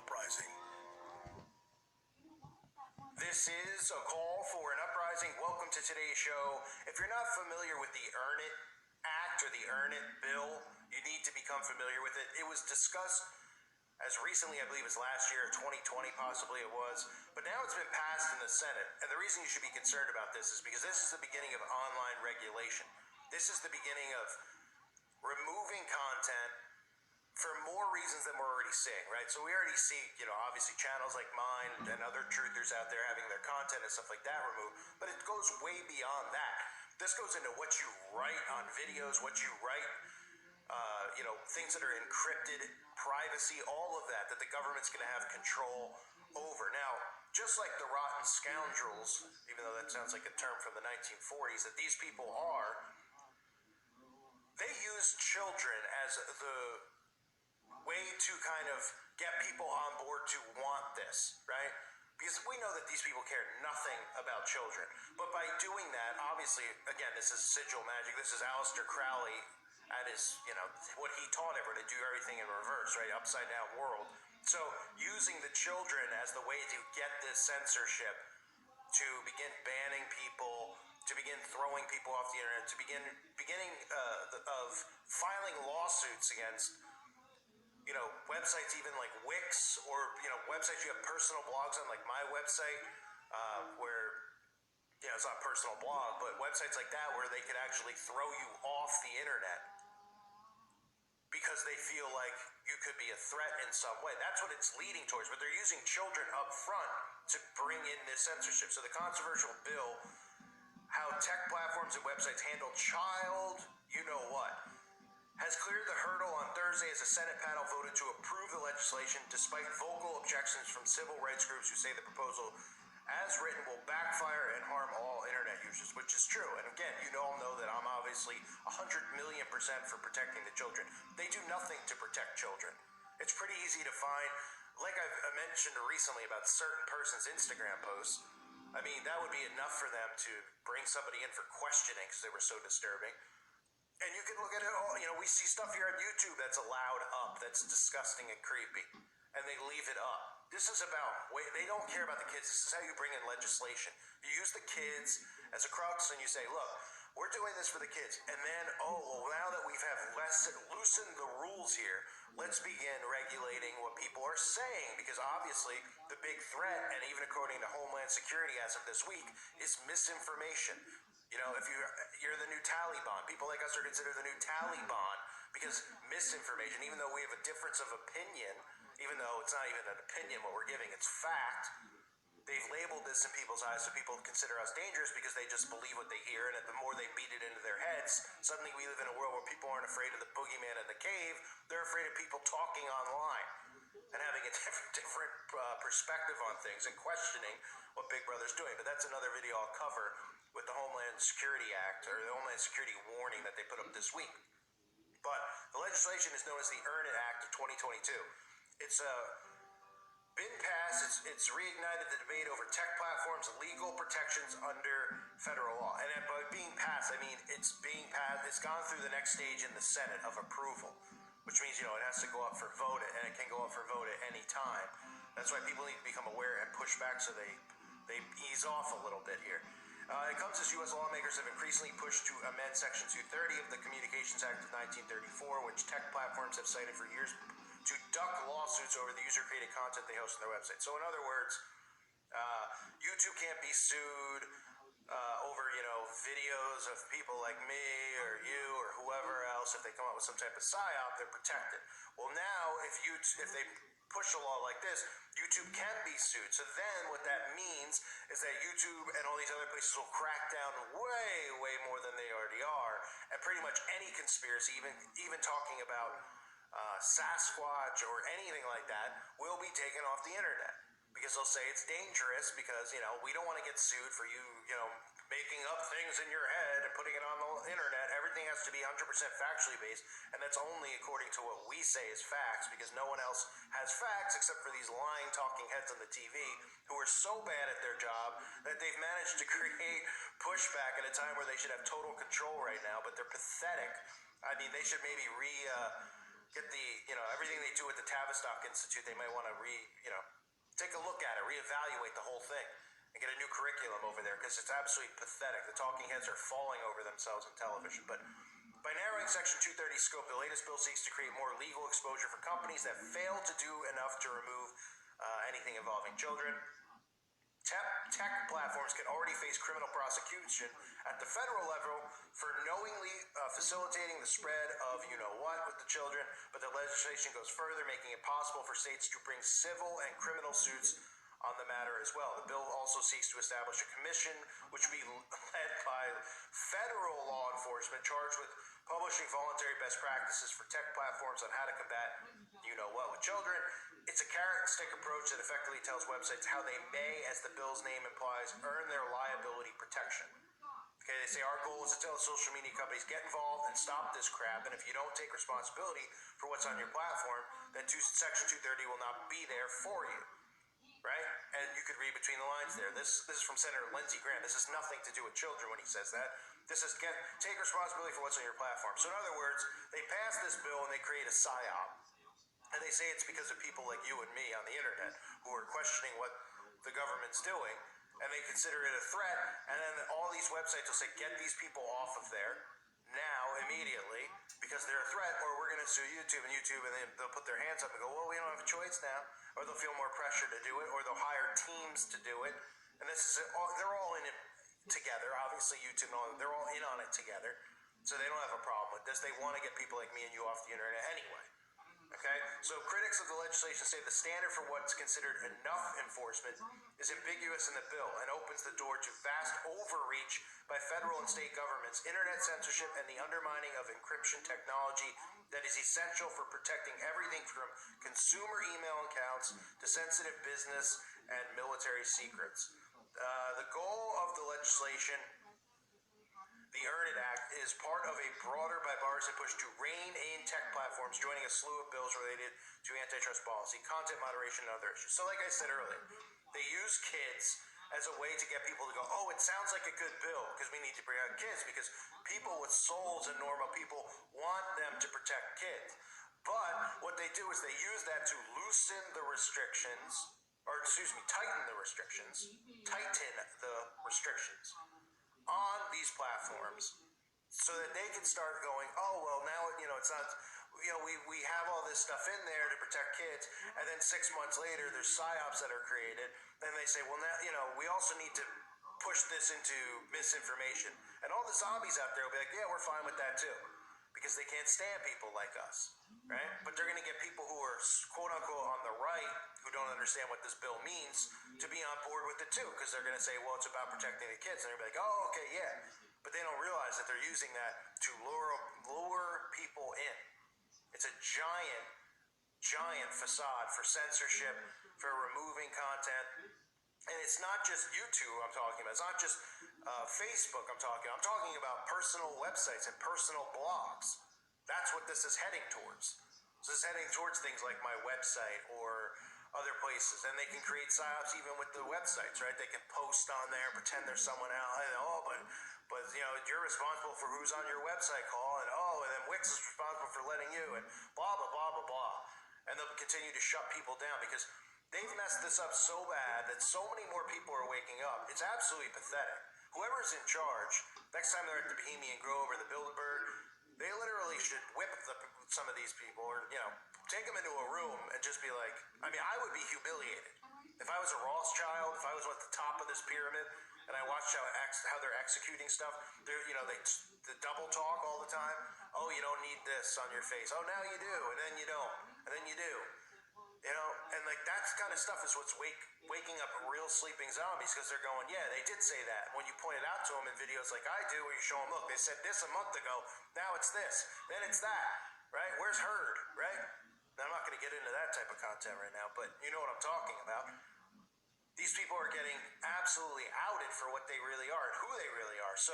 Uprising. This is a call for an uprising. Welcome to today's show. If you're not familiar with the Earn It Act or the Earn It Bill, you need to become familiar with it. It was discussed as recently, I believe, as last year, 2020 possibly it was, but now it's been passed in the Senate. And the reason you should be concerned about this is because this is the beginning of online regulation. This is the beginning of removing content for more reasons than we're already seeing, right? So we already see, obviously channels like mine and other truthers out there having their content and stuff like that removed, but it goes way beyond that. This goes into what you write on videos, what you write, things that are encrypted, privacy, all of that the government's going to have control over. Now, just like the rotten scoundrels, even though that sounds like a term from the 1940s, that these people are, they use children as the way to kind of get people on board to want this, right? Because we know that these people care nothing about children. But by doing that, obviously, again, this is sigil magic. This is Aleister Crowley at his, what he taught everyone to do everything in reverse, right? Upside down world. So using the children as the way to get this censorship, to begin banning people, to begin throwing people off the internet, to beginning of filing lawsuits against websites even like Wix or, websites you have personal blogs on, like my website, where, it's not a personal blog, but websites like that where they could actually throw you off the internet because they feel like you could be a threat in some way. That's what it's leading towards, but they're using children up front to bring in this censorship. So the controversial bill, how tech platforms and websites handle child, has cleared the hurdle on Thursday as the Senate panel voted to approve the legislation despite vocal objections from civil rights groups who say the proposal, as written, will backfire and harm all internet users, which is true. And again, you all know that I'm obviously 100,000,000% for protecting the children. They do nothing to protect children. It's pretty easy to find, like I mentioned recently about certain person's Instagram posts. I mean, that would be enough for them to bring somebody in for questioning because they were so disturbing. And you can look at it all, we see stuff here on YouTube that's allowed up, that's disgusting and creepy, and they leave it up. This is about, they don't care about the kids. This is how you bring in legislation. You use the kids as a crux and you say, look, we're doing this for the kids. And then, now that we've loosened the rules here, let's begin regulating what people are saying, because obviously the big threat, and even according to Homeland Security as of this week, is misinformation. If you're the new Taliban, people like us are considered the new Taliban because misinformation, even though we have a difference of opinion, even though it's not even an opinion what we're giving, it's fact, they've labeled this in people's eyes so people consider us dangerous because they just believe what they hear, and the more they beat it into their heads, suddenly we live in a world where people aren't afraid of the boogeyman in the cave, they're afraid of people talking online and having a different perspective on things and questioning what Big Brother's doing. But that's another video I'll cover with the Homeland Security Act, or the Homeland Security warning that they put up this week. But the legislation is known as the Earn It Act of 2022. It's been passed. It's reignited the debate over tech platforms' legal protections under federal law. And by being passed, I mean it's being passed. It's gone through the next stage in the Senate of approval, which means, it has to go up for vote, and it can go up for vote at any time. That's why people need to become aware and push back so they ease off a little bit here. It comes as U.S. lawmakers have increasingly pushed to amend Section 230 of the Communications Act of 1934, which tech platforms have cited for years to duck lawsuits over the user-created content they host on their website. So in other words, YouTube can't be sued over, videos of people like me or you or whoever else. If they come up with some type of psyop, they're protected. Well, now if they push a law like this, YouTube can be sued. So then what that means is that YouTube and all these other places will crack down way more than they already are, and pretty much any conspiracy, even talking about Sasquatch or anything like that, will be taken off the internet, because they'll say it's dangerous because, we don't want to get sued for you, making up things in your head and putting it on the internet. Everything has to be 100% factually based, and that's only according to what we say is facts, because no one else has facts except for these lying talking heads on the TV who are so bad at their job that they've managed to create pushback at a time where they should have total control right now, but they're pathetic. I mean, they should maybe get the, everything they do at the Tavistock Institute, they might want to take a look at it, reevaluate the whole thing, and get a new curriculum over there, because it's absolutely pathetic. The talking heads are falling over themselves on television. But by narrowing Section 230's scope, the latest bill seeks to create more legal exposure for companies that fail to do enough to remove anything involving children. Tech platforms can already face criminal prosecution at the federal level for knowingly facilitating the spread of you-know-what with the children, but the legislation goes further, making it possible for states to bring civil and criminal suits on the matter as well. The bill also seeks to establish a commission which will be led by federal law enforcement charged with publishing voluntary best practices for tech platforms on how to combat you-know-what with children. It's a carrot and stick approach that effectively tells websites how they may, as the bill's name implies, earn their liability protection. Okay, they say our goal is to tell social media companies get involved and stop this crap, and if you don't take responsibility for what's on your platform, then Section 230 will not be there for you, right? And you could read between the lines there. This is from Senator Lindsey Graham. This has nothing to do with children when he says that. This is take responsibility for what's on your platform. So in other words, they pass this bill and they create a PSYOP. And they say it's because of people like you and me on the internet who are questioning what the government's doing, and they consider it a threat, and then all these websites will say, get these people off of there now, immediately, because they're a threat, or we're going to sue YouTube, and they'll put their hands up and go, well, we don't have a choice now, or they'll feel more pressure to do it, or they'll hire teams to do it, and they're all in it together, obviously YouTube and all, they're all in on it together, so they don't have a problem with this. They want to get people like me and you off the internet anyway. Okay, so critics of the legislation say the standard for what's considered enough enforcement is ambiguous in the bill and opens the door to vast overreach by federal and state governments, internet censorship, and the undermining of encryption technology that is essential for protecting everything from consumer email accounts to sensitive business and military secrets. The goal of the legislation, the Earn It Act, is part of a broader bipartisan push to rein in tech platforms, joining a slew of bills related to antitrust policy, content moderation, and other issues. So like I said earlier, they use kids as a way to get people to go, oh, it sounds like a good bill because we need to bring out kids, because people with souls and normal people want them to protect kids. But what they do is they use that to loosen the restrictions, or tighten the restrictions on these platforms, so that they can start going, oh, well, now, it's not, we have all this stuff in there to protect kids, and then 6 months later, there's PSYOPs that are created, then they say, well, now, we also need to push this into misinformation, and all the zombies out there will be like, yeah, we're fine with that too, because they can't stand people like us, right? But they're going to get people who are, quote-unquote, on the right, who don't understand what this bill means, to be on board with it too, because they're going to say, well, it's about protecting the kids, and they're going to be like, oh, okay, yeah. But they don't realize that they're using that to lure people in. It's a giant facade for censorship, for removing content. And it's not just YouTube I'm talking about. It's not just Facebook I'm talking about personal websites and personal blogs. That's what this is heading towards. So this is heading towards things like my website or other places. And they can create PSYOPs even with the websites, right? They can post on there, pretend there's someone else. But you're responsible for who's on your website, and then Wix is responsible for letting you, and blah, blah, blah, blah, blah. And they'll continue to shut people down because they've messed this up so bad that so many more people are waking up. It's absolutely pathetic. Whoever's in charge, next time they're at the Bohemian Grove or the Bilderberg, they literally should whip some of these people, or, take them into a room and just be like, I would be humiliated. If I was a Rothschild, if I was at the top of this pyramid, and I watched how they're executing stuff, they double talk all the time. Oh, you don't need this on your face. Oh, now you do, and then you don't, and then you do. And like that kind of stuff is what's waking up real sleeping zombies, because they're going, yeah, they did say that. When you point it out to them in videos like I do, where you show them, look, they said this a month ago, now it's this, then it's that, right? Where's Heard, right? Now, I'm not going to get into that type of content right now, but you know what I'm talking about. These people are getting absolutely outed for what they really are and who they really are. So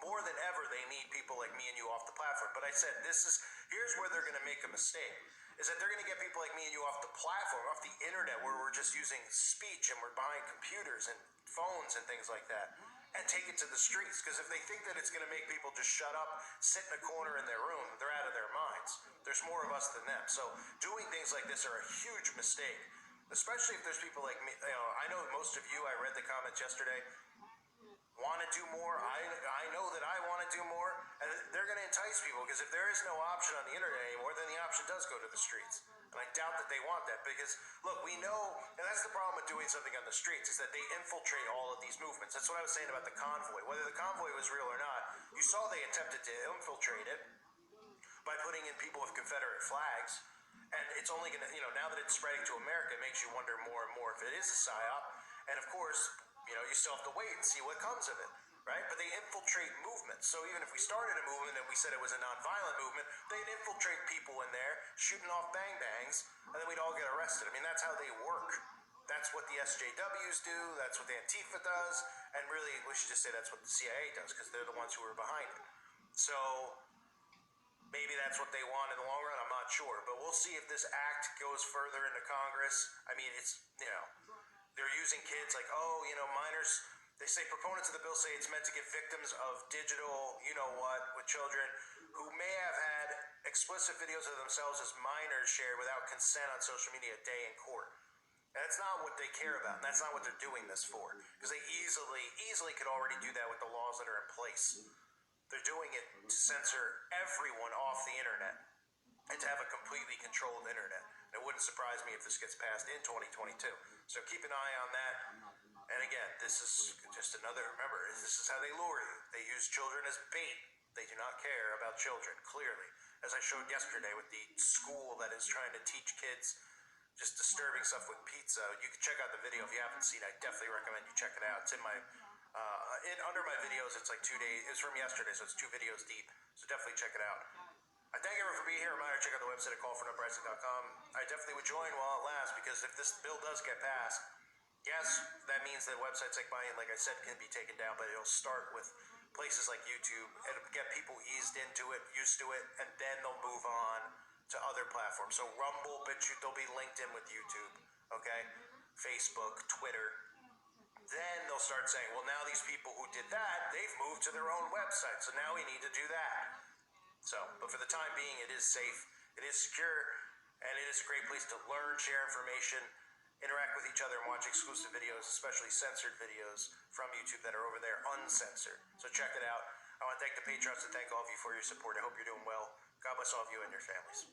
more than ever, they need people like me and you off the platform. But I said, here's where they're going to make a mistake, is that they're going to get people like me and you off the platform, off the internet, where we're just using speech and we're behind computers and phones and things like that, and take it to the streets. Because if they think that it's going to make people just shut up, sit in a corner in their room, they're out of their mind. minds. There's more of us than them. So doing things like this are a huge mistake, especially if there's people like me. I know most of you, I read the comments yesterday, want to do more. I know that I want to do more, and they're going to entice people, because if there is no option on the internet anymore, then the option does go to the streets. And I doubt that they want that, because look, we know, and that's the problem with doing something on the streets, is that they infiltrate all of these movements. That's what I was saying about the convoy. Whether the convoy was real or not, you saw they attempted to infiltrate it by putting in people with Confederate flags. And it's only going to, now that it's spreading to America, it makes you wonder more and more if it is a psyop. And of course, you still have to wait and see what comes of it, right? But they infiltrate movements. So even if we started a movement and we said it was a nonviolent movement, they'd infiltrate people in there, shooting off bang-bangs, and then we'd all get arrested. I mean, that's how they work. That's what the SJWs do. That's what the Antifa does. And really, we should just say that's what the CIA does, because they're the ones who are behind it. So maybe that's what they want in the long run. I'm not sure. But we'll see if this act goes further into Congress. I mean, it's, they're using kids like, minors. They say proponents of the bill say it's meant to give victims of digital, with children who may have had explicit videos of themselves as minors shared without consent on social media a day in court. And that's not what they care about, and that's not what they're doing this for, because they easily could already do that with the laws that are in place. They're doing it to censor everyone off the internet and to have a completely controlled internet. And it wouldn't surprise me if this gets passed in 2022. So keep an eye on that. And again, this is just remember, this is how they lure you. They use children as bait. They do not care about children, clearly. As I showed yesterday with the school that is trying to teach kids just disturbing stuff with pizza. You can check out the video if you haven't seen it. I definitely recommend you check it out. It's in my, under my videos, it's like 2 days. It's from yesterday, so it's 2 videos deep. So definitely check it out. I thank everyone for being here. Reminder, check out the website at callforuprising.com. I definitely would join while it lasts, because if this bill does get passed, yes, that means that websites like mine, like I said, can be taken down, but it'll start with places like YouTube. It'll get people eased into it, used to it, and then they'll move on to other platforms. So Rumble, BitChute, they'll be linked in with YouTube, okay? Facebook, Twitter. Then they'll start saying, well, now these people who did that, they've moved to their own website, so now we need to do that. So, but for the time being, it is safe, it is secure, and it is a great place to learn, share information, interact with each other, and watch exclusive videos, especially censored videos from YouTube that are over there uncensored. So check it out. I want to thank the patrons and thank all of you for your support. I hope you're doing well. God bless all of you and your families.